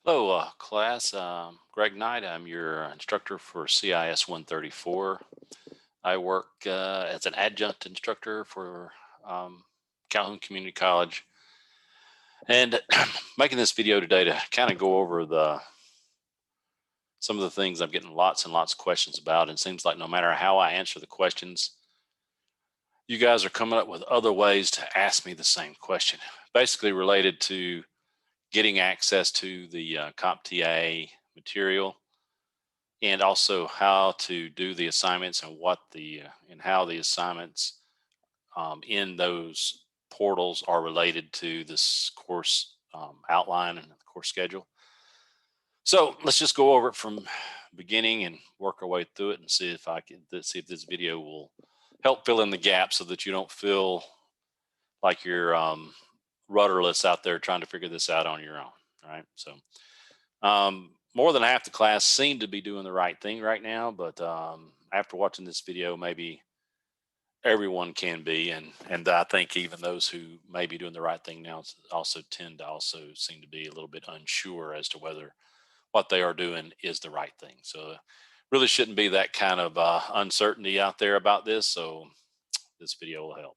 Hello, class. Greg Knight. I'm your instructor for CIS 134. I work as an adjunct instructor for um, Calhoun Community College, and making this video today to kind of go over some of the things I'm getting lots and lots of questions about. And it seems like no matter how I answer the questions, you guys are coming up with other ways to ask me the same question, basically related to getting access to the CompTIA material, and also how to do the assignments and and how the assignments in those portals are related to this course outline and the course schedule. So let's just go over it from beginning and work our way through it and see if see if this video will help fill in the gaps so that you don't feel like you're rudderless out there trying to figure this out on your own. All right. So more than half the class seem to be doing the right thing right now, but after watching this video, maybe everyone can be, and I think even those who may be doing the right thing now also tend to also seem to be a little bit unsure as to whether what they are doing is the right thing. So really shouldn't be that kind of uncertainty out there about this. So this video will help.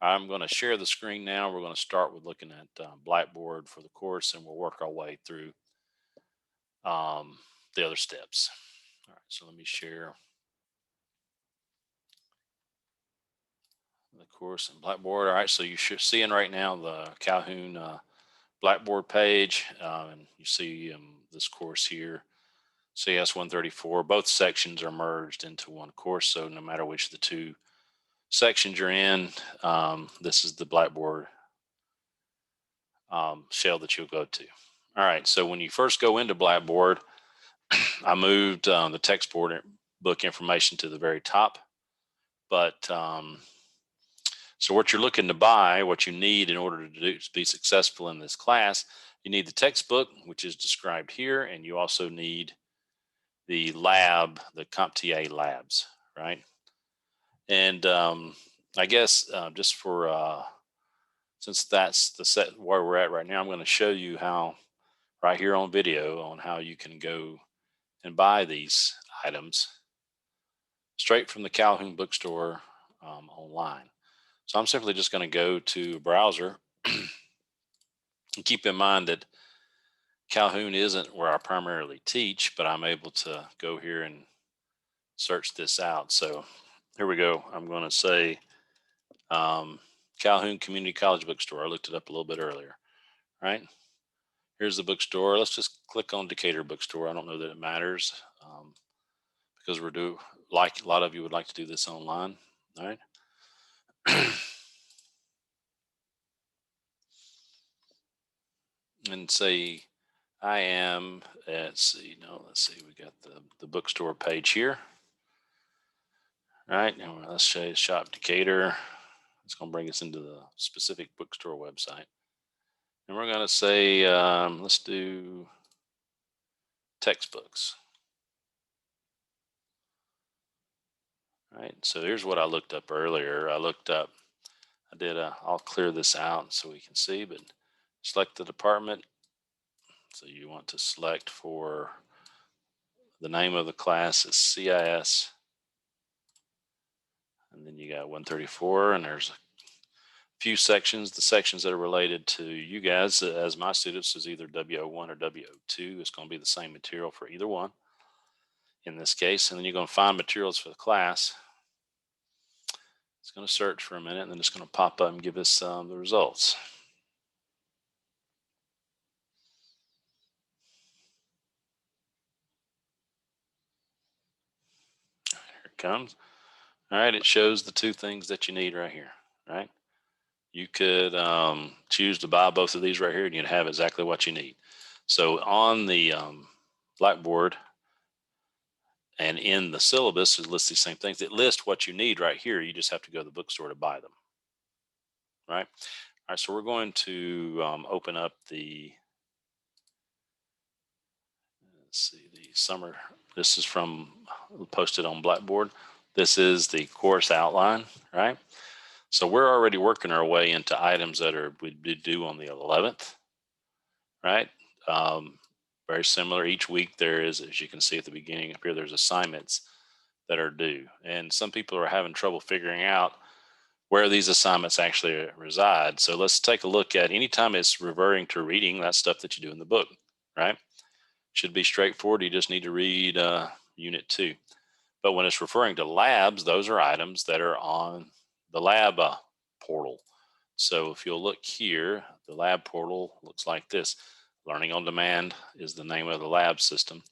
I'm going to share the screen now. We're going to start with looking at Blackboard for the course, and we'll work our way through the other steps. All right, so let me share the course in Blackboard. All right, so you're seeing right now the Calhoun Blackboard page, and you see this course here, CS 134. Both sections are merged into one course, so no matter which of the two sections you're in, this is the Blackboard shell that you'll go to. All right, so when you first go into Blackboard, I moved the textbook information to the very top, but so what you're looking to buy, what you need in order to be successful in this class, you need the textbook, which is described here, and you also need the lab, the CompTIA labs, right? And I guess just for since that's the set where we're at right now, I'm going to show you how right here on video on how you can go and buy these items straight from the Calhoun bookstore online. So I'm simply just going to go to a browser and keep in mind that Calhoun isn't where I primarily teach, but I'm able to go here and search this out. So here we go. I'm going to say Calhoun Community College Bookstore. I looked it up a little bit earlier, right? Here's the bookstore. Let's just click on Decatur Bookstore. I don't know that it matters because like a lot of you would like to do this online, all right? And say I am let's see, we got the bookstore page here. All right, now let's say shop Decatur. It's going to bring us into the specific bookstore website. And we're going to say, let's do textbooks. All right, so here's what I looked up earlier. I'll clear this out so we can see, but select the department. So you want to select for the name of the class is CIS. And then you got 134, and there's a few sections. The sections that are related to you guys as my students is either W01 or W02. It's going to be the same material for either one in this case. And then you're going to find materials for the class. It's going to search for a minute, and then it's going to pop up and give us the results. Here it comes. All right, it shows the two things that you need right here, right? You could choose to buy both of these right here, and you'd have exactly what you need. So on the Blackboard and in the syllabus, it lists these same things. It lists what you need right here. You just have to go to the bookstore to buy them, right? All right, so we're going to open up let's see, the summer. This is posted on Blackboard. This is the course outline, right? So we're already working our way into items that would be due on the 11th, right? very similar. Each week there is, as you can see at the beginning up here, there's assignments that are due. And some people are having trouble figuring out where these assignments actually reside. So let's take a look at anytime it's reverting to reading, that's stuff that you do in the book, right? Should be straightforward. You just need to read Unit 2. But when it's referring to labs, those are items that are on the lab portal. So if you'll look here, the lab portal looks like this. Learning on Demand is the name of the lab system.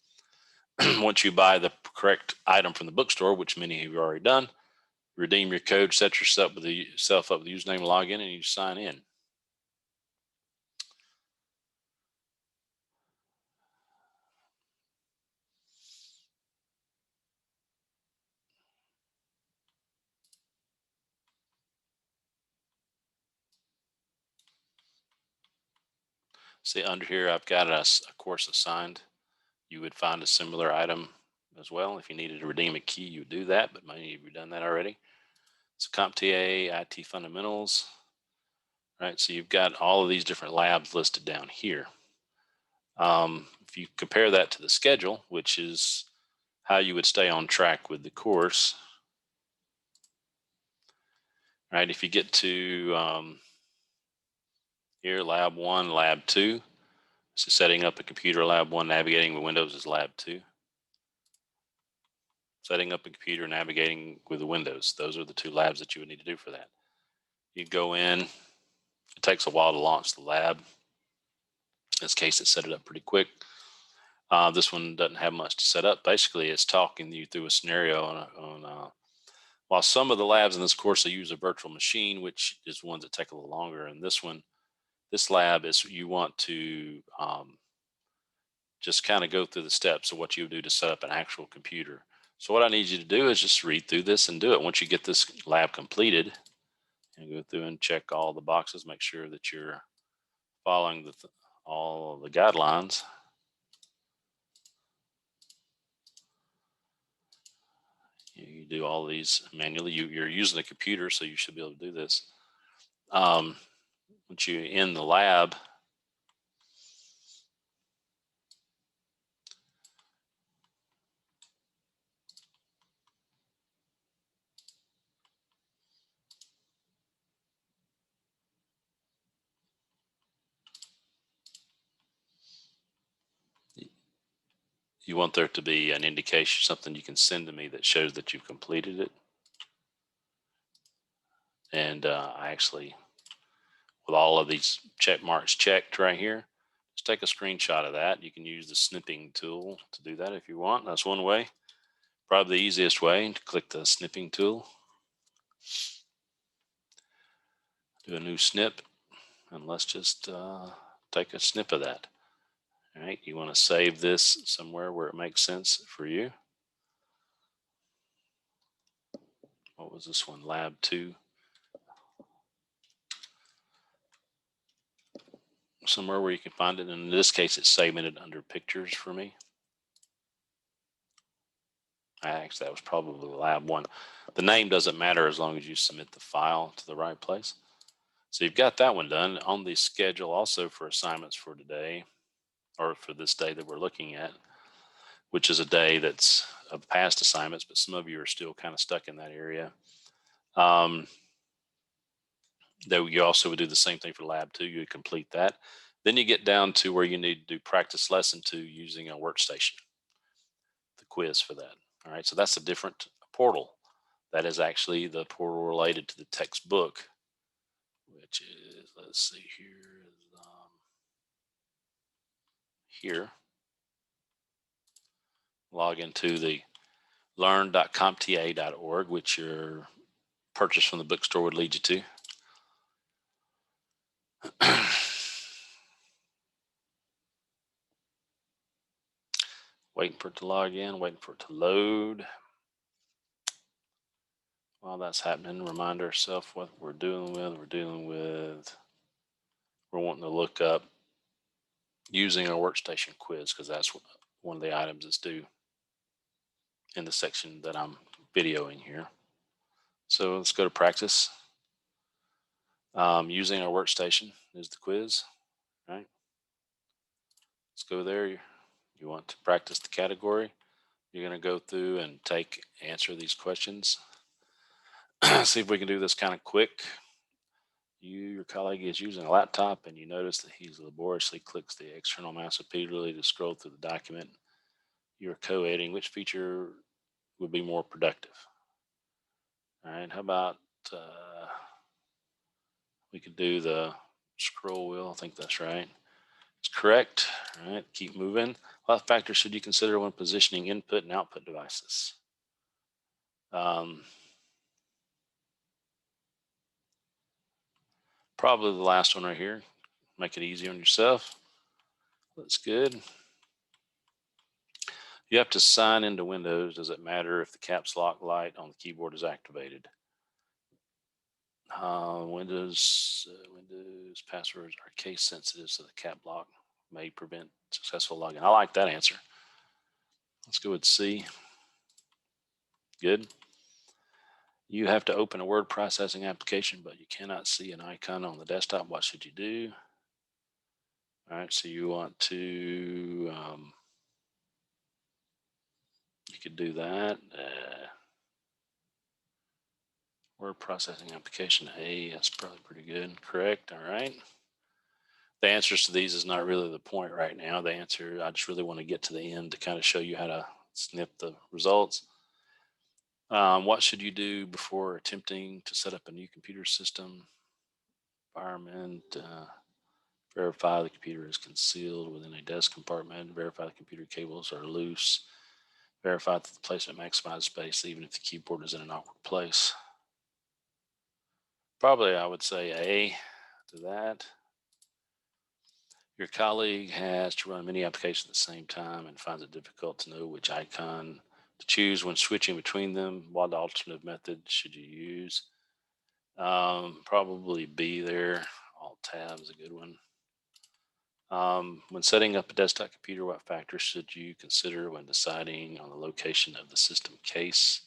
Once you buy the correct item from the bookstore, which many of you have already done, redeem your code, set yourself with the username, login, and you sign in. See under here, I've got a course assigned. You would find a similar item as well. If you needed to redeem a key, you would do that, but many of you have done that already. So CompTIA, IT Fundamentals, right? So you've got all of these different labs listed down here. If you compare that to the schedule, which is how you would stay on track with the course, right? If you get to here, Lab 1, Lab 2, so setting up a computer, Lab 1, navigating with Windows is Lab 2. Setting up a computer, navigating with the Windows. Those are the two labs that you would need to do for that. You go in, it takes a while to launch the lab. In this case, it set it up pretty quick. This one doesn't have much to set up. Basically, it's talking you through a scenario on while some of the labs in this course, they use a virtual machine, which is ones that take a little longer. And this one, this lab is you want to just kind of go through the steps of what you would do to set up an actual computer. So what I need you to do is just read through this and do it. Once you get this lab completed, and go through and check all the boxes, make sure that you're following all the guidelines. You do all these manually. You're using a computer, so you should be able to do this. Once you're in the lab, you want there to be an indication, something you can send to me that shows that you've completed it. And I actually, with all of these check marks checked right here, just take a screenshot of that. You can use the snipping tool to do that if you want. That's one way. Probably the easiest way, to click the snipping tool. Do a new snip, and let's just take a snip of that. All right, you want to save this somewhere where it makes sense for you. What was this one? Lab 2. Somewhere where you can find it. And in this case, it's saving it under pictures for me. Actually, that was probably Lab 1. The name doesn't matter as long as you submit the file to the right place. So you've got that one done. On the schedule also for assignments for today, or for this day that we're looking at, which is a day that's of past assignments, but some of you are still kind of stuck in that area. Though you also would do the same thing for Lab 2, you would complete that. Then you get down to where you need to do practice lesson 2 using a workstation, the quiz for that. All right, so that's a different portal. That is actually the portal related to the textbook, which is, let's see here, here. Log into the learn.comptia.org, which your purchase from the bookstore would lead you to. Waiting for it to log in, waiting for it to load. While that's happening, remind ourselves what we're dealing with. We're wanting to look up using our workstation quiz, because that's one of the items that's due in the section that I'm videoing here. So let's go to practice. Using our workstation is the quiz, right? Let's go there. You want to practice the category. You're going to go through and answer these questions. See if we can do this kind of quick. Your colleague is using a laptop and you notice that he laboriously clicks the external mouse repeatedly to scroll through the document. You're co-editing. Which feature would be more productive? All right, how about we could do the scroll wheel. I think that's right. It's correct. All right, keep moving. What factors should you consider when positioning input and output devices? Probably the last one right here. Make it easy on yourself. That's good. You have to sign into Windows. Does it matter if the caps lock light on the keyboard is activated? Windows passwords are case sensitive, so the cap lock may prevent successful login. I like that answer. Let's go with C. Good. You have to open a word processing application, but you cannot see an icon on the desktop. What should you do? All right, so you want to, you could do that. Word processing application A, that's probably pretty good. Correct. All right. The answers to these is not really the point right now. The answer, I just really want to get to the end to kind of show you how to snip the results. What should you do before attempting to set up a new computer system? Environment, verify the computer is concealed within a desk compartment, verify the computer cables are loose, verify that the placement maximizes space even if the keyboard is in an awkward place. Probably I would say A to that. Your colleague has to run many applications at the same time and finds it difficult to know which icon to choose when switching between them. What alternative method should you use? Probably B there. Alt-Tab is a good one. When setting up a desktop computer, what factors should you consider when deciding on the location of the system case?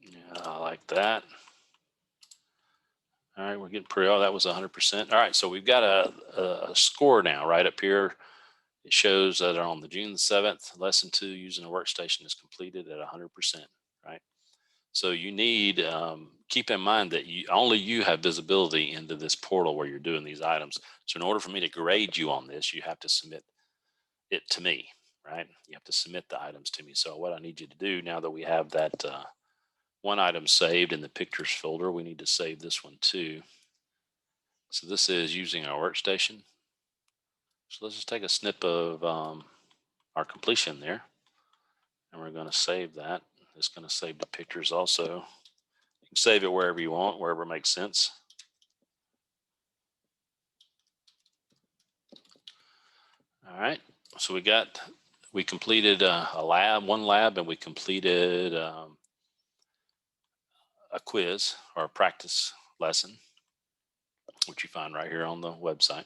Yeah, I like that. All right, we're getting pretty, oh, that was 100%. All right, so we've got a score now right up here. It shows that on the June the 7th, lesson 2 using a workstation is completed at 100%, right? So you need, keep in mind that only you have visibility into this portal where you're doing these items. So in order for me to grade you on this, you have to submit it to me, right? You have to submit the items to me. So what I need you to do now that we have that one item saved in the pictures folder, we need to save this one too. So this is using our workstation. So let's just take a snip of our completion there, and we're going to save that. It's going to save the pictures also. You can save it wherever you want, wherever it makes sense. All right, so we completed one lab, and we completed a quiz or a practice lesson, which you find right here on the website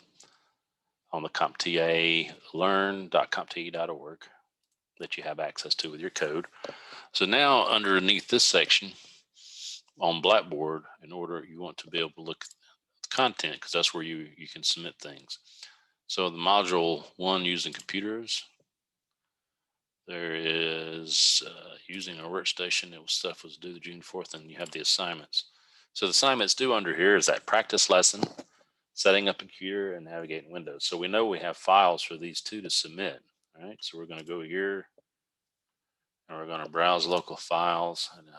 on the CompTIA, learn.comptia.org, that you have access to with your code. So now underneath this section on Blackboard, in order you want to be able to look at the content, because that's where you can submit things. So the module 1, using computers, there is using our workstation. Stuff was due June 4th, and you have the assignments. So the assignments due under here is that practice lesson, setting up a computer and navigating Windows. So we know we have files for these two to submit. All right, so we're going to go here and we're going to browse local files. And it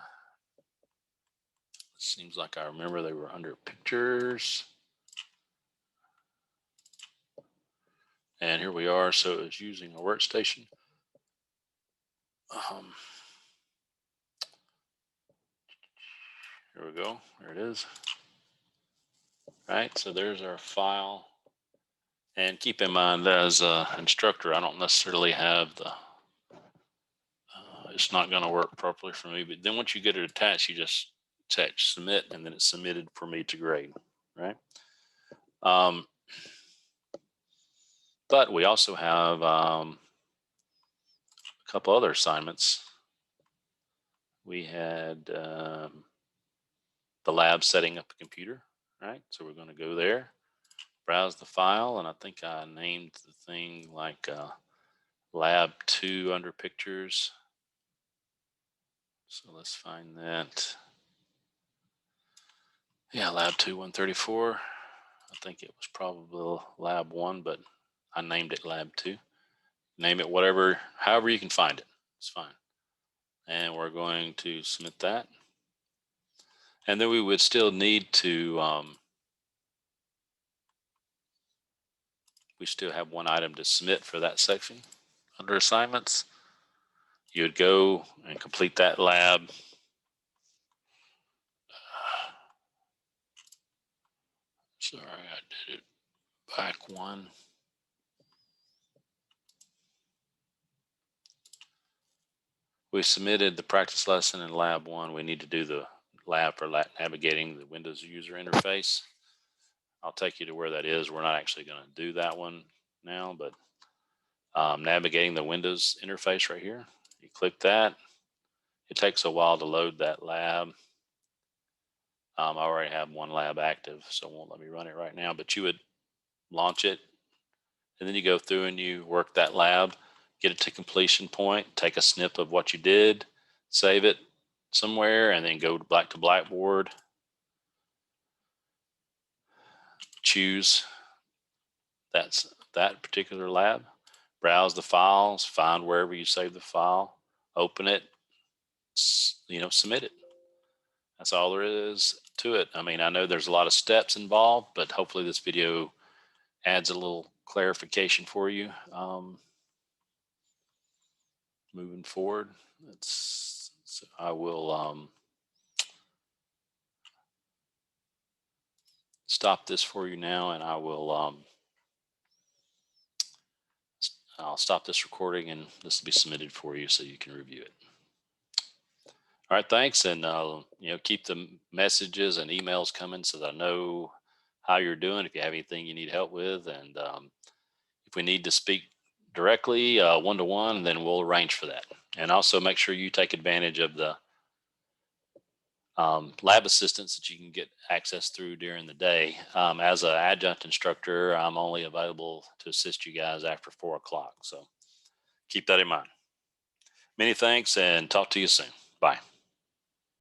seems like I remember they were under pictures. And here we are. So it's using a workstation. Here we go. There it is. All right, so there's our file. And keep in mind, as an instructor, I don't necessarily have the, it's not going to work properly for me. But then once you get it attached, you just attach submit, and then it's submitted for me to grade, right? But we also have a couple other assignments. We had the lab setting up a computer, right? So we're going to go there. browse the file, and I think I named the thing like Lab 2 under pictures. So let's find that. Yeah, Lab 2 134. I think it was probably Lab 1, but I named it Lab 2. Name it whatever, however you can find it. It's fine. And we're going to submit that. And then we would still need to, we still have one item to submit for that section under assignments. You would go and complete that lab. Sorry, I did it back one. We submitted the practice lesson in lab 1. We need to do the lab for navigating the Windows user interface. I'll take you to where that is. We're not actually going to do that one now, but navigating the Windows interface right here. You click that. It takes a while to load that lab. I already have one lab active, so it won't let me run it right now, but you would launch it, and then you go through and you work that lab, get it to completion point, take a snip of what you did, save it somewhere, and then go back to Blackboard, choose that particular lab, browse the files, find wherever you save the file, open it, submit it. That's all there is to it. I mean, I know there's a lot of steps involved, but hopefully this video adds a little clarification for you. Moving forward, so I will stop this for you now, and I'll stop this recording, and this will be submitted for you so you can review it. All right, thanks, and keep the messages and emails coming so that I know how you're doing. If you have anything you need help with, and if we need to speak directly one-to-one, then we'll arrange for that. And also make sure you take advantage of the lab assistance that you can get access through during the day. As an adjunct instructor, I'm only available to assist you guys after 4 o'clock. So keep that in mind. Many thanks, and talk to you soon. Bye.